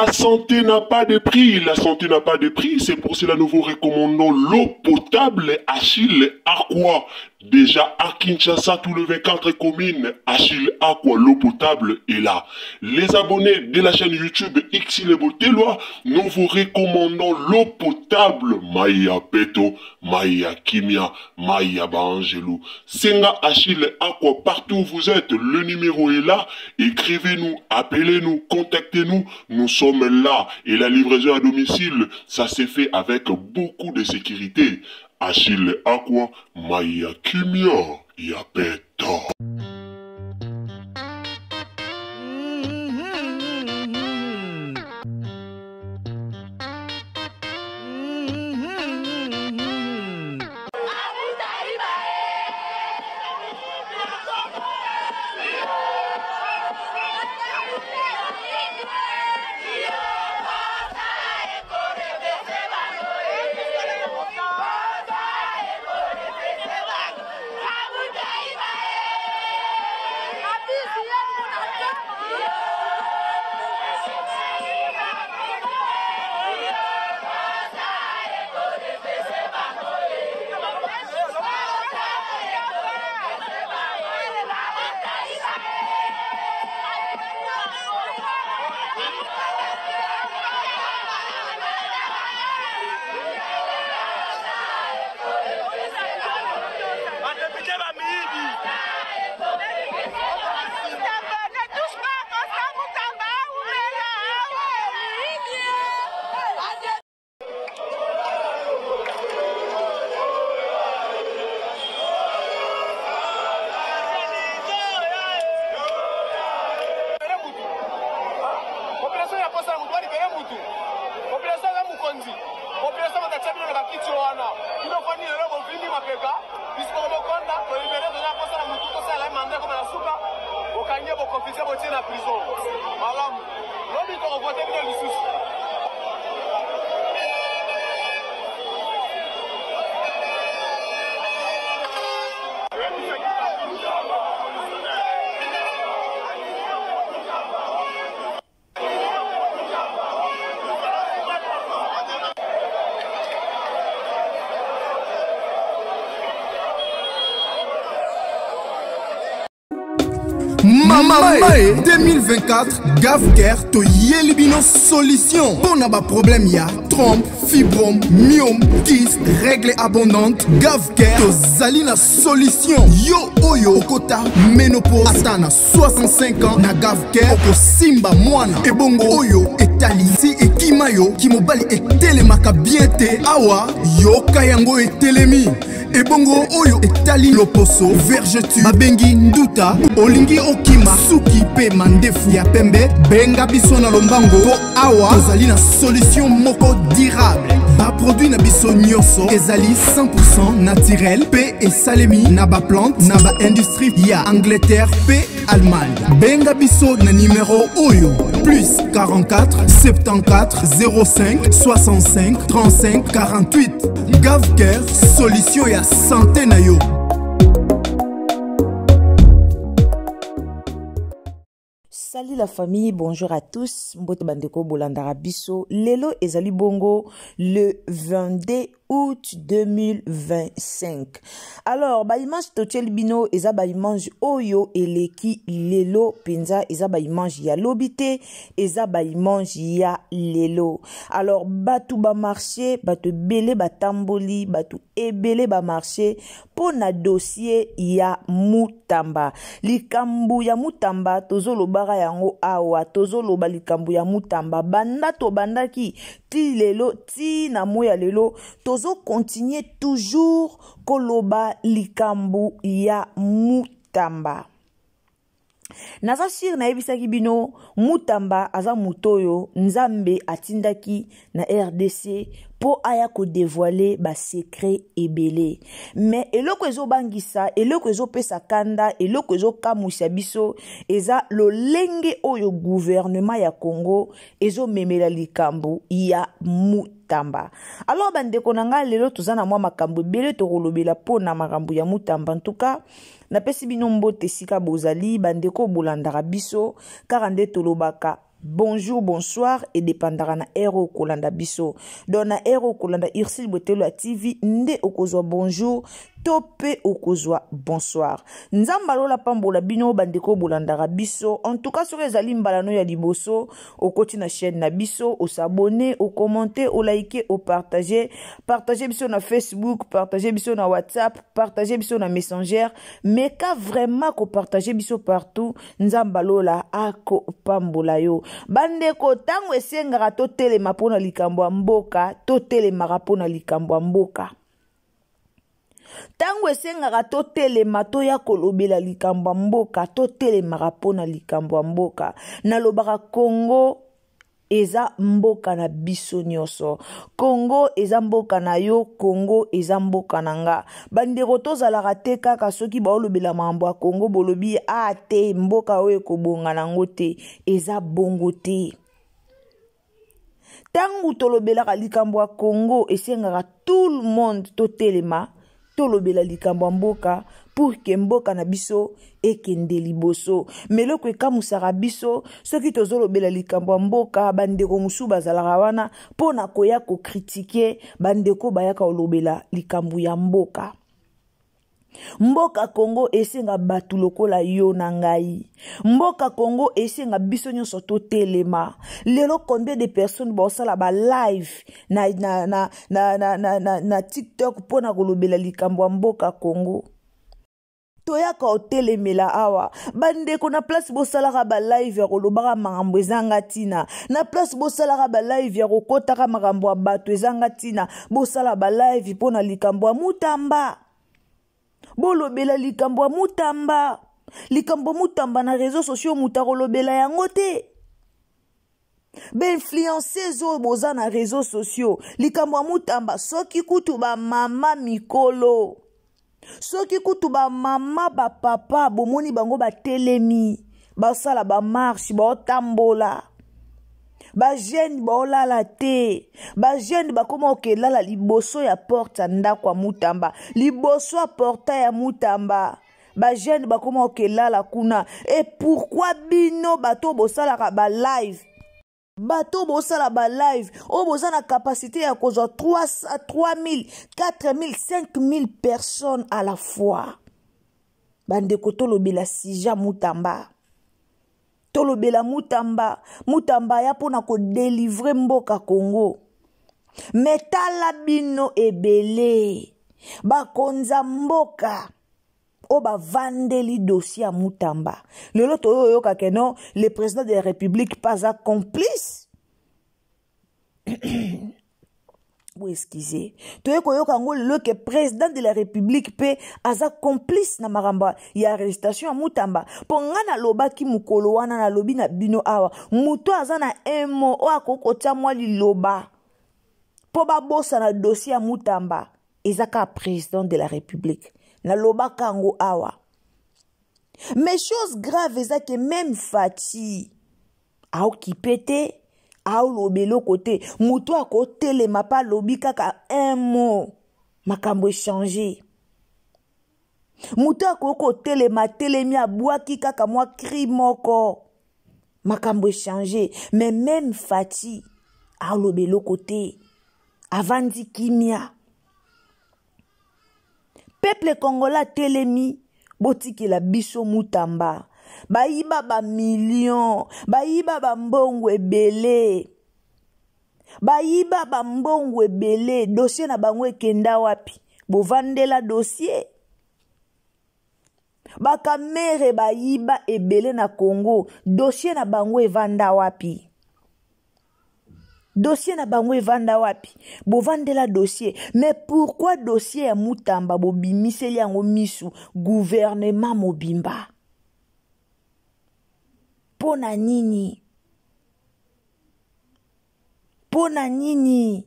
La santé n'a pas de prix, la santé n'a pas de prix, c'est pour cela nous vous recommandons l'eau potable Achille Aqua. Déjà à Kinshasa, tous les 24 communes, Achille Aqua, l'eau potable est là. Les abonnés de la chaîne YouTube Xile Botelwa, nous vous recommandons l'eau potable Maya Peto, Maya Kimia, Maya Bangelou. Senga Achille Aqua, partout où vous êtes, le numéro est là. Écrivez-nous, appelez-nous, contactez-nous, nous sommes là. Et la livraison à domicile, ça s'est fait avec beaucoup de sécurité. Achille Aqua, Maya Kimia, Yapeto. Mamae 2024 GAVCARE to yelibino solution. Pour n'aba problème ya trompe, fibrome, myome, kyste, règle abondante. GAVCARE to zalina solution. Yo oyo okota ménopause atana 65 ans na GAVCARE oko simba mwana. Ebongo oyo etali si ekimayo kimobali etelemaka bien te awa yo kayango etelemi. Ebongo oyo etali loposo vergeture babengi nduta olingi okima suki pe mandefu ya pembe benga biso na lombango po awa tozali na solution moko durable. Ba produit na biso nyonso ezali 100% naturel pe esalemi na ba plante na ba industrie ya Angleterre pe Allemagne. Benga biso na numéro oyo plus 44 74 05 65 35 48. GAVCARE solution ya santé na yo. Salut la famille, bonjour à tous. Mbote bandeko bolandara biso. Lelo ezali bongo le 22 août 2025. Alors, ba image totiel bino eza ba image oyo eleki lelo penza eza ba image ya lobité eza ba image ya lelo. Alors, batu ba marché, batu belé ba tamboli, batu ebele ba marché pour na dossier ya Mutamba. Likambu ya Mutamba tozo lobara yango awa tozo loba likambu ya Mutamba banda to bandaki ti lelo ti na moya lelo tozo continuer toujours koloba likambu ya Mutamba. Naza sir na ebisaki bino Mutamba aza mutoyo nzambe atindaki na RDC po aya ko dévoiler ba secret ebele. Mais eloko ezo bangisa, eloko ezo pesa kanda, eloko ezo kamusa biso eza lolenge oyo gouvernement ya Congo ezo memela likambu ya Mutamba. Alors bandeko nanga lelo tozana mwa makambo ebele tokolobela po na makambo ya Mutamba. En tout cas na pesi bino mbote sika bozali bandeko bolandaka biso car ande tolobaka bonjour, bonsoir et dépendra na ero kolanda biso. Dans na ero kolanda Ursule Botelo a TV nde okozwa bonjour tope okozwa bonsoir. Nzamba lola pambola bino bandeko bolandara biso. En tout cas sur ezali mbalano ya liboso okoti na chaîne na biso, o s'abonner, o commenter, o liker, o partager. Partager biso na Facebook, partager biso na WhatsApp, partager biso na Messenger, mais ka vraiment ko partager biso partout. Nzamba lola ako pambola yo. Bandeko tango esengaka to telema pona likambo ya mboka, to telemaka pona likambo ya mboka. Tango esengaka to telema to ya kolobela likambo ya mboka, to telemaka pona likambo ya mboka. Nalobaka Congo eza mboka na biso nyonso. Congo eza mboka na yo, Congo eza mboka na nga. Bandeko tozalaka te kaka soki baolobela mambo ya Congo bolobi te mboka oyo ekobonga nango te, eza bongo te. Tangu tolobelaka likambo ya Congo esengaka tout le monde to telema tolobela likambo ya mboka pour que mboka na biso ekende liboso. Meloko ekamusaka biso soki tozolobela likambo ya mboka bandeko musu bazalaka wana pona koya ko critiquer bandeko bayaka olobela likambo ya mboka. Mboka Congo esenga batu lokola yo na ngai. Mboka Congo esenga biso nyonso to telema. Lelo combien de personnes bosala ba live na TikTok pona kolobela likambo ya mboka Congo. Toyaka otelemela awa. Bandeko na place bosalaka ba live ya kolobaka makambo ezanga tina. Na place bosalaka ba live ya kokotaka makambo ya bato ezanga tina. Bosala ba live pona likambo ya mutamba. Bolobela likambo ya mutamba. Likambo mutamba na réseaux sociaux mutakolobela yango te. Influenceuse oyo boza na réseaux sociaux. Likambo ya mutamba soki kutu ba mama mikolo. Soki kutu ba mama ba papa bomoni bango ba telemi. Basala ba marche ba otambola. Ba jeune ba olala te. Ba jeune ba koma okelala liboso ya porte ndako ya mutamba. Liboso ya porta ya mutamba. Ba jeune ba koma okelala kuna. Et pourquoi bino bato bosalaka ba live? Bato bosala ba live. O boza na capacité ya kozwa 3000, 4000, 5000 personnes à la fois. Bandeko tolobela sija mutamba. Tolobela mutamba. Mutamba ya pona ko délivrer mboka Congo. Metala bino ebele. Bakonza mboka. Oba vandeli dossier à mutamba. Lelo toyo yoka keno, le président de la République pas à complice. Vous excusez. Toyo yoka ngo le que président de la République pe aza complice na maramba ya arrestation à mutamba. Pongana loba ki mukolo wana na lobi na bino awa. Muto aza na emo o akokota mwa li loba. Po ba bossa na dossier à mutamba. Ezaka président de la République. Na loba kango awa. Mais chose grave eza que même Fati a occupé a lobelo côté muto a côté le mapa lobi kaka un mot makambo échangé. Muto a côté le matelemi a boaki kaka moi cri moko makambo échangé. Mais même Fati a lobelo côté avandi kimia. Peuple congolais telemi botiki la biso mutamba. Bayiba ba million, bayiba ba mbongo ebele. Bayiba ba mbongo ebele, dossier na bango ekenda wapi? Bovandela dossier. Bakamere bayiba ebele na Congo, dossier na bango evanda wapi? Dossier na bango evanda wapi? Bovandela dossier. Mais pourquoi dossier ya mutamba bobimiseli yango misu gouvernement mobimba? Pona nini? Pona nini?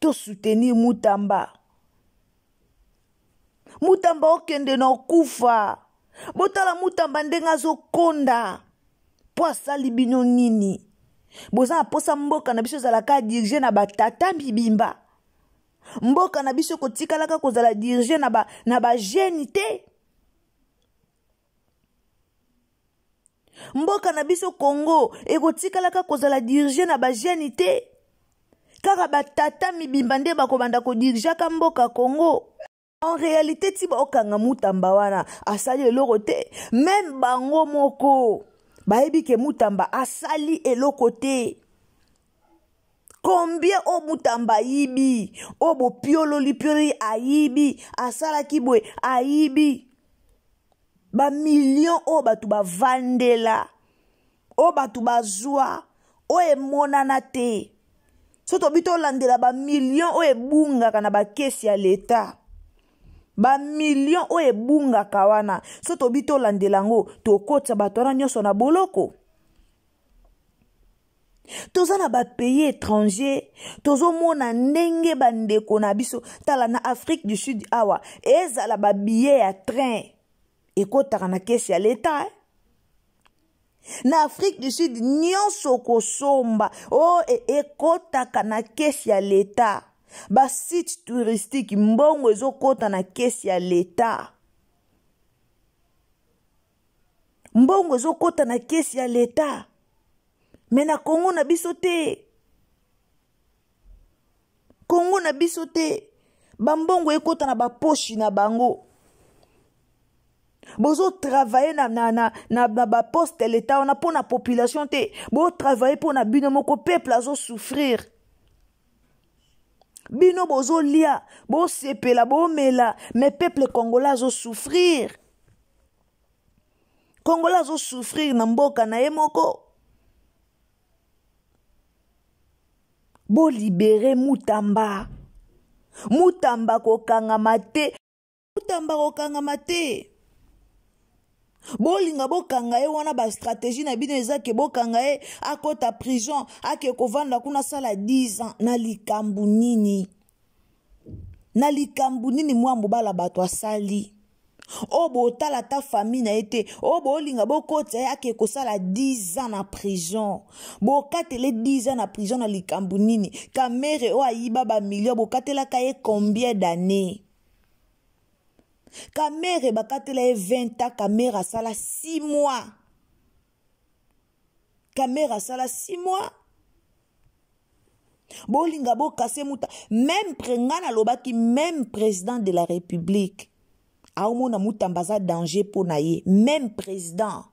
To soutenir mutamba. Mutamba okende na okufa. Botala mutamba ndenga zo konda. Po asali bino nini? Boza posa mboka na biso zalaka dirige na batata bibimba. Mboka na biso kotikalaka kozala dirige na ba jeune te. Mboka na biso Congo ekotikalaka kozala dirige na ba jeune te. Kaka batata mibimba nde bakobanda ko dirigaka mboka Congo. En réalité ti ba okanga Mutamba wana asali eloko te. Même bango moko bayebi ke Mutamba asali eloko te. Combien o Mutamba yibi, o bo piolo ayibi, asala kibwe ayibi. Ba million o batu ba vandela, o batu ba zwa, o e monana te. Soto bito landela ba million o e bunga kana ba kesi ya leta. Ba million o e bunga kawana. Soto bito landela ngo to kota batora nyoso na boloko. Toza na ba pays étranger, tozo mona ndenge bandeko na biso tala na Afrique du Sud awa, ezala ba billet ya train. Ekotaka na kesi ya leta. Na Afrique du Sud nyonso kosomba o ekotaka na kesi ya leta. Ba site touristique mbongo ezokota na kesi ya leta. Mbongo ezokota na kesi ya leta. Mais na Congo na biso te. Congo na biso te. Bambongo ekota na ba poshi na bango. Bozo travailler na ba poste l'État on a pour la population te. Bo travailler pour na bino moko peuple azo souffrir. Bino bozo lia, bo sepela, bo mela, mais peuple congolais azo souffrir. Congolais azo souffrir na mboka na ye moko. Bo libérer Mutamba. Mutamba ko kangama te. Mutamba ko kangama te. Bolinga bokanga ye wana ba stratégie na bino ezake bokanga ye akota prison ake kovanda kuna sala 10 ans na likambu nini. Na likambu nini mwambo bala bato asali. Obo tala ta famille na ete obo linga bokota ye ake kosala 10 ans na prison. Bokatele 10 ans na prison na likambu nini. Kamere o ayiba ba million bokatela ka ye combien d'années. Kamere bakatela 20 ans, kamera sala 6 mois. Kamera sala 6 mois. Bolinga bo kase muta. Même prengana lobaki, même président de la République. Aumona Mutambaza danger pour naye. Même président.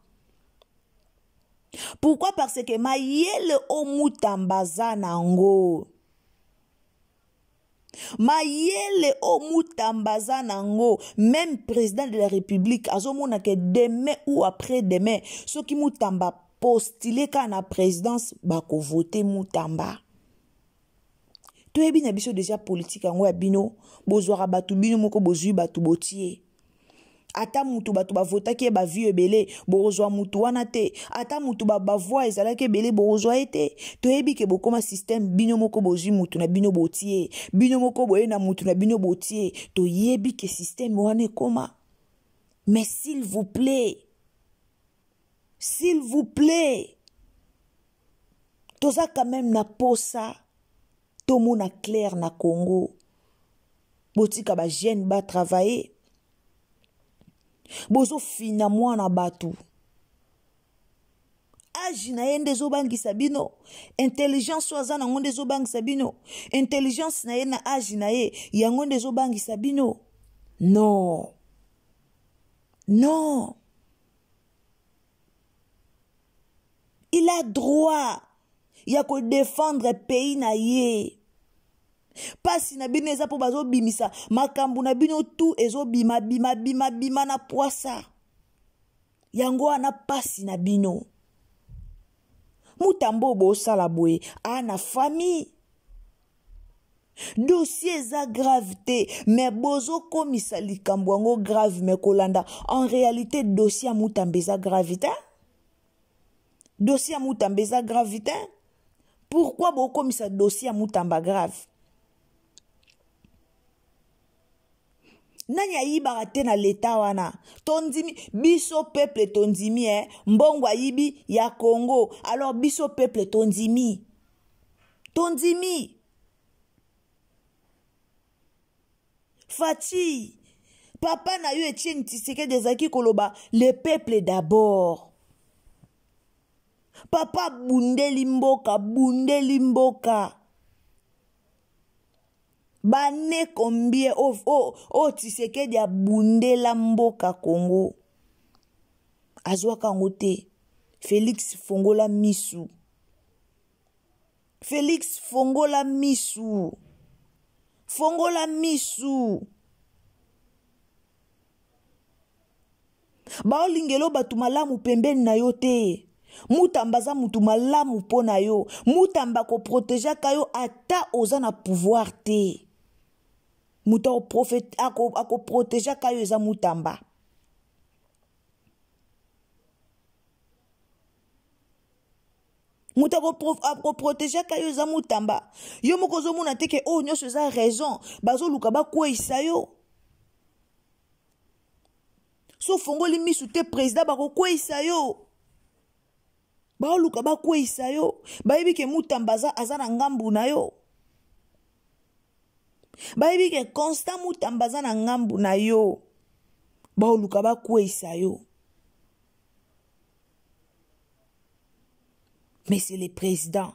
Pourquoi? Parce que mayele o Mutambaza nango. Mayele o Mutambaza nango, même président de la République, azomona que demain ou après-demain, ceux qui Mutamba postulé ka na présidence, bako voter Mutamba. Toyebi na biso déjà politique ango ya bino, bozwara batu bino moko bozui batu botie. Ata mutu batu ba votaki ba vie ebele bozwa mutu wana te. Ata mutu ba voix ezalaki ebele bozwa ete. Toyebi ke bokoma système bino moko bozwi mutu na bino botie. Bino moko boye na mutu na bino botie. Toyebi ke système wana ekoma. Mais s'il vous plaît. S'il vous plaît. Toza quand même na posa. Tomo na clair na Congo. Botika ba jeune ba travailler. Bozo fina mwana batu. Aji na yende zo bangi sabino. Intelligence waza na ngonde zo bangi sabino. Intelligence na ye na aji na ye. Ya ngonde zo bangi sabino. Non. Non. Il a droit. Ya ko défendre pays na ye. Pasi na bino eza po bazo bimisa makambu na bino tu ezo bima na poisa yango ana pasi na bino Mutambo bo sala boye ana famille dossier eza grave te mais bozo komisa likambo yango grave mais kolanda en réalité dossier ya Mutambo eza gravité dossier ya Mutambo eza gravité pourquoi bo komisa dossier ya Mutambo grave. Nani ayiba te na leta wana tondimi biso peuple tondimi mbongo ayibi ya Congo alors biso peuple tondimi Fati papa na yo Etienne Tshisekedi ezaki koloba le peuple d'abord Papa bundeli mboka, bundeli mboka. Bane combien Tshisekedi a bundela mboka Congo. Azwa kangote. Félix Fongola misu. Félix Fongola misu. Fongola misu. Baolingelo batu malamu pembeni na yo te. Mutamba za mutu malamu pona yo. Mutamba ko protéger kayo ata oza na pouvoir te. Muta o prophète ako protéger kayo eza mutamba. Muta ko protéger kayo eza mutamba. Yo moko zo mona te ke o nyonso eza raison. Bazo luka ba kwesa yo. So fongoli misu te président bako kwesa yo. Ba luka ba kwesa yo. Ba yebi ke mutamba aza na ngambu na yo. Ba yebi ke constant mutamba aza na ngambu na yo. Ba luka ba kwesa yo. Mais c'est le président.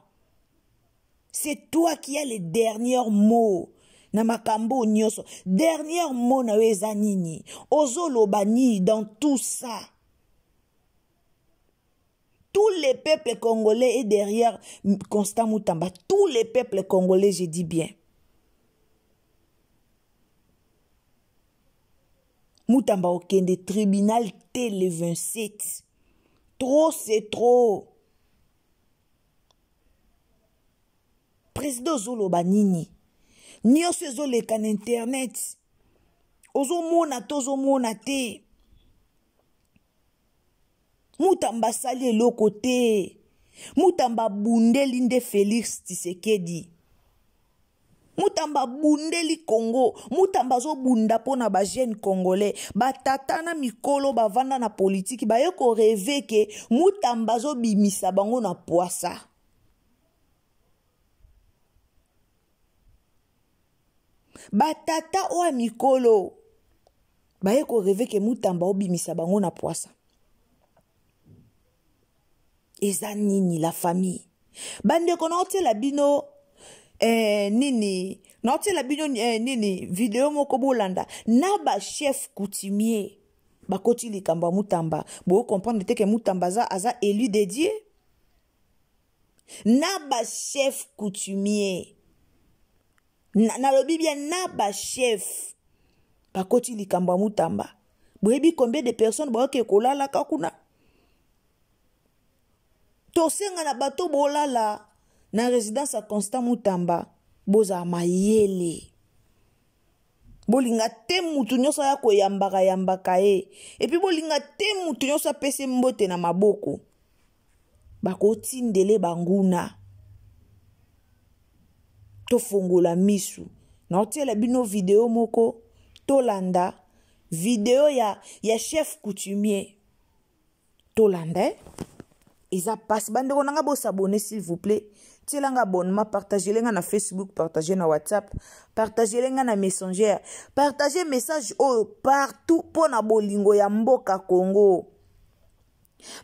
C'est toi qui as les derniers mots. Na makambo nyoso. Dernier mot na weza nini. Ozolo bani dans tout ça. Tous les peuples congolais est derrière Constant Mutamba. Tous les peuples congolais, je dis bien. Mutamba au kende tribunal télé 27. Trop, c'est trop. Président Zolo Banini. Nyonso ezoleka na internet. Ozomona tozomona te. Mutamba sali eloko te. Mutamba bundeli nde Félix Tshisekedi. Mutamba bundeli Congo. Mutamba zo bunda pona ba jeune congolais. Ba tata na mikolo bavanda na politique ba yeko rêver ke Mutamba zo bimisa bango na poisa. Batata oa mikolo baye ko rêve ke Mutamba obimisa bango na poisa. Eza nini la famille? Bande konote la bino nini note la bino nini video moko bolanda na ba chef coutumier bakoti likamba Mutamba bo comprendre te ke Mutamba aza élu dédié na ba chef coutumier na lobi bien na ba chef bakoti likamba Mutamba boyebi combien de personnes baoke kolala kakuna tosenga na bato bolala na résidence à Constant Mutamba boza mayele bolinga te mutu nyonso ya koyambaka e epi bolinga te mutu nyonso apese mbote na maboko bakotindele banguna tofongola misu na otiela bino video moko tolanda video ya chef coutumier tolanda Isa passe bande konanga bo s'abonner s'il vous plaît. Tielanga abonnement, partagez lenga na Facebook, partagez na WhatsApp, partagez lenga na Messenger, partagez message partout pour na bolingo ya mboka Congo.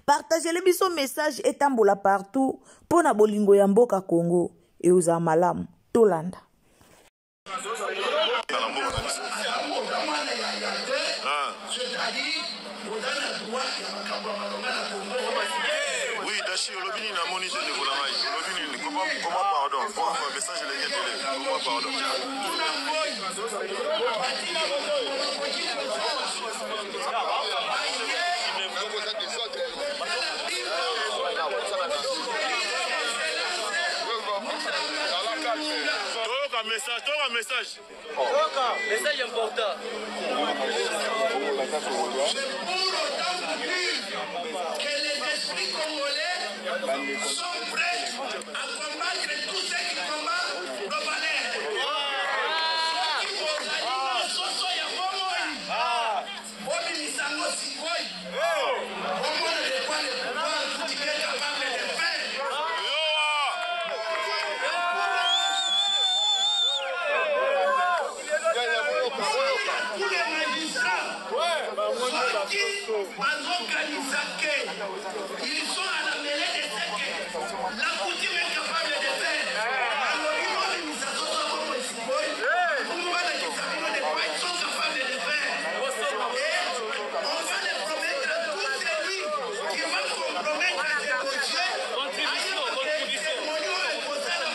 Partagez le biso message etambola partout pour na bolingo ya mboka Congo et uza malamu tolanda. Olobini na moni je ne vous la maille. Olobini comment pardon? Comment message les gars comment pardon? Message. Message important. Que les esprits congolais sont prêts à combattre tous ceux qui combattent le balai. Ils sont à la relais de ce que la coutume est capable de faire. Alors, ils ont mis ça sur le bon espoir. Pour moi, les examens de quoi ils sont capables de faire. Et on va les promettre à tous celui qui va compromettre les projets.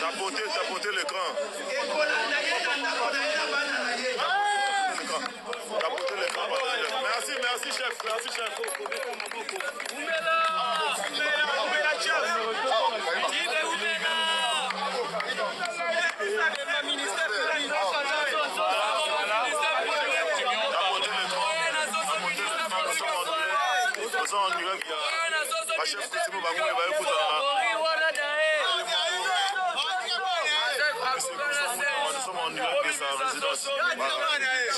Tapoter l'écran. Tapoter l'écran. Merci, merci chef. Merci chef.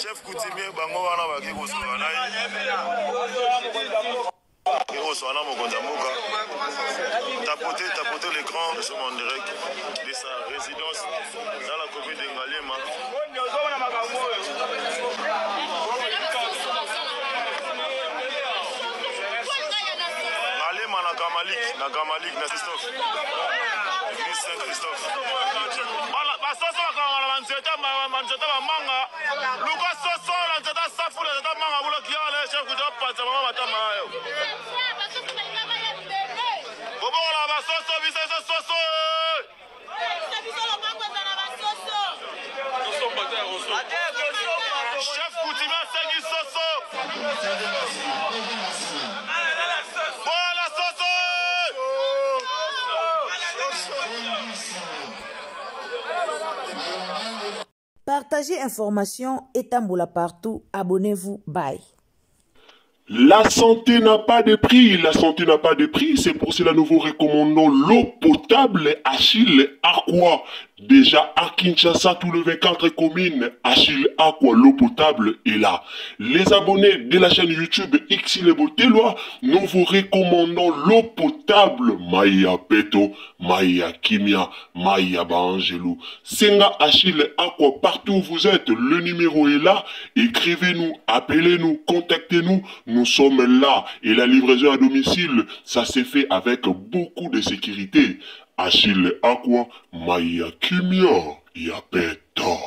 Chef coutumier bango wana baki kosola na tapoter l'écran. Nous sommes en direct de sa résidence dans la commune de Ngaliema. Ngaliema na Kamalik na Christophe. Saint-Christophe. Basoso bakangana banzeta bamanga. Luka soso la nzeta safu la nzeta manga bulo kiale chef kuja patsa mama matama ayo. Bobo la basoso biseso soso. Chef coutumier Sengi soso. Voilà soso. Partagez informations et tamboula partout. Abonnez-vous. Bye. La santé n'a pas de prix, la santé n'a pas de prix, c'est pour cela nous vous recommandons l'eau potable Achille Aqua. Déjà à Kinshasa, tout le 24 communes, Achille Aqua, l'eau potable est là. Les abonnés de la chaîne YouTube Xile Botelwa, nous vous recommandons l'eau potable Maya Peto, Maya Kimia, Maya Bangelou. Senga Achille Aqua, partout où vous êtes, le numéro est là. Écrivez-nous, appelez-nous, contactez-nous. Nous sommes là et la livraison à domicile, ça s'est fait avec beaucoup de sécurité. Achille Aqua, Maya Kimia, Yapeto.